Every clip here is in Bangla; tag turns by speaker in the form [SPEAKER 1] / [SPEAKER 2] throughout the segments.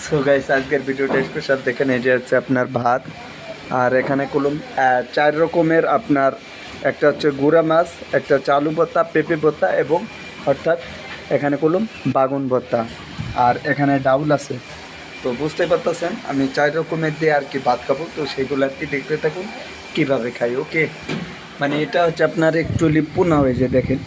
[SPEAKER 1] সো গাইস আজকের ভিডিওটা স্পেশাল দেখেন, এই যে হচ্ছে আপনার ভাত, আর এখানে কলম 4 রকমের আপনার, একটা হচ্ছে গুঁড়া মাছ, একটা হচ্ছে আলু ভর্তা, পেঁপে ভর্তা এবং অর্থাৎ এখানে কলম বাগুন ভর্তা, আর এখানে ডাউল আছে। তো বুঝতে পারতেছেন আমি 4 রকমের দিয়ে আর কি ভাত খাবো, তো সেইগুলো আর কি দেখতে থাকুন কীভাবে খাই। ওকে, মানে এটা হচ্ছে আপনার একচুয়ালি পোনা হয়ে যে দেখেন।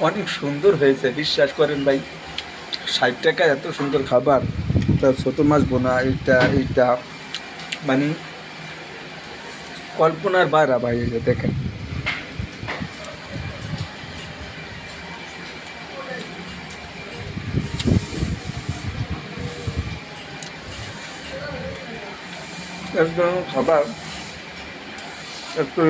[SPEAKER 1] অনেক সুন্দর হয়েছে, বিশ্বাস করেন ভাই। 60 টাকায় এত সুন্দর খাবার, তা ছোটো মাছ বোনা, এইটা মানে কল্পনার বাইরে ভাই। এই যে দেখেন, একদম খাবার একটু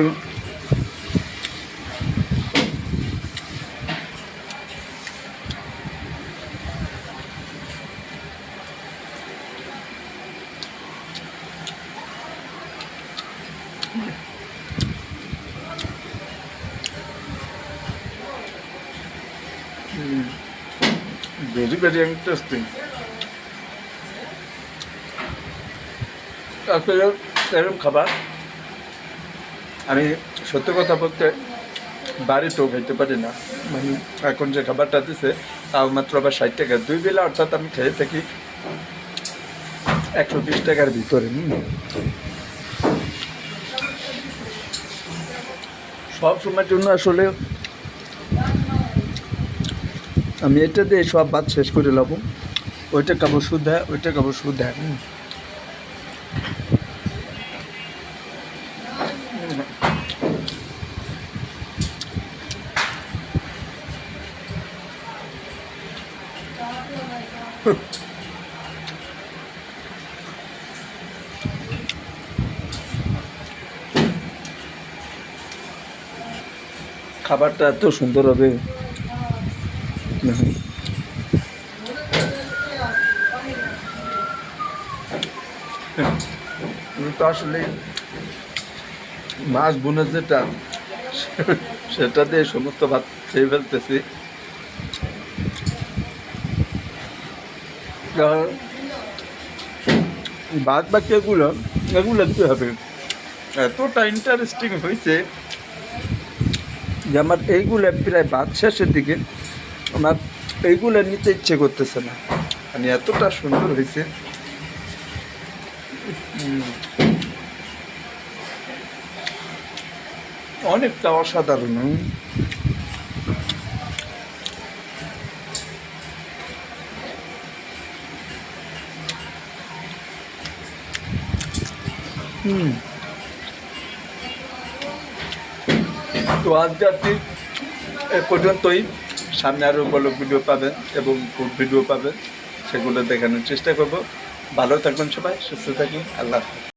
[SPEAKER 1] ভেরি ভেরি ইন্টারেস্টিং। আসলে এরকম খাবার আমি সত্যি কথা বলতে বাড়িতেও খাইতে পারি না। মানে এখন যে খাবারটা দিছে তাও মাত্র আবার 60 টাকা 2 বেলা, অর্থাৎ আমি খেয়ে থাকি 120 টাকার ভিতরে। সব সময়ের জন্য আসলে আমি এটা দিয়ে সব ভাত শেষ করে নেবো। ওইটা খাবো সুদা, ওইটা খাবো সুদা। খাবারটা এত সুন্দর হবে। তো আসলে মাছ বোনা যেটা, সেটা দিয়ে সমস্ত ভাত খেয়ে ফেলতেছি। ভাত বাকি এগুলো দিতে হবে। এতটা ইন্টারেস্টিং হয়েছে যে আমার এইগুলো প্রায় ভাত শেষের দিকে আমার এইগুলো নিতে ইচ্ছে করতেছে না, মানে এতটা সুন্দর হয়েছে। অনেকটা অসাধারণ। তো আজকে আপনি এ পর্যন্তই। সামনে আরও ভালো ভিডিও পাবেন এবং ফুড ভিডিও পাবেন, সেগুলো দেখানোর চেষ্টা করব। ভালো থাকবেন সবাই, সুস্থ থাকুন, আল্লাহ হাফেজ।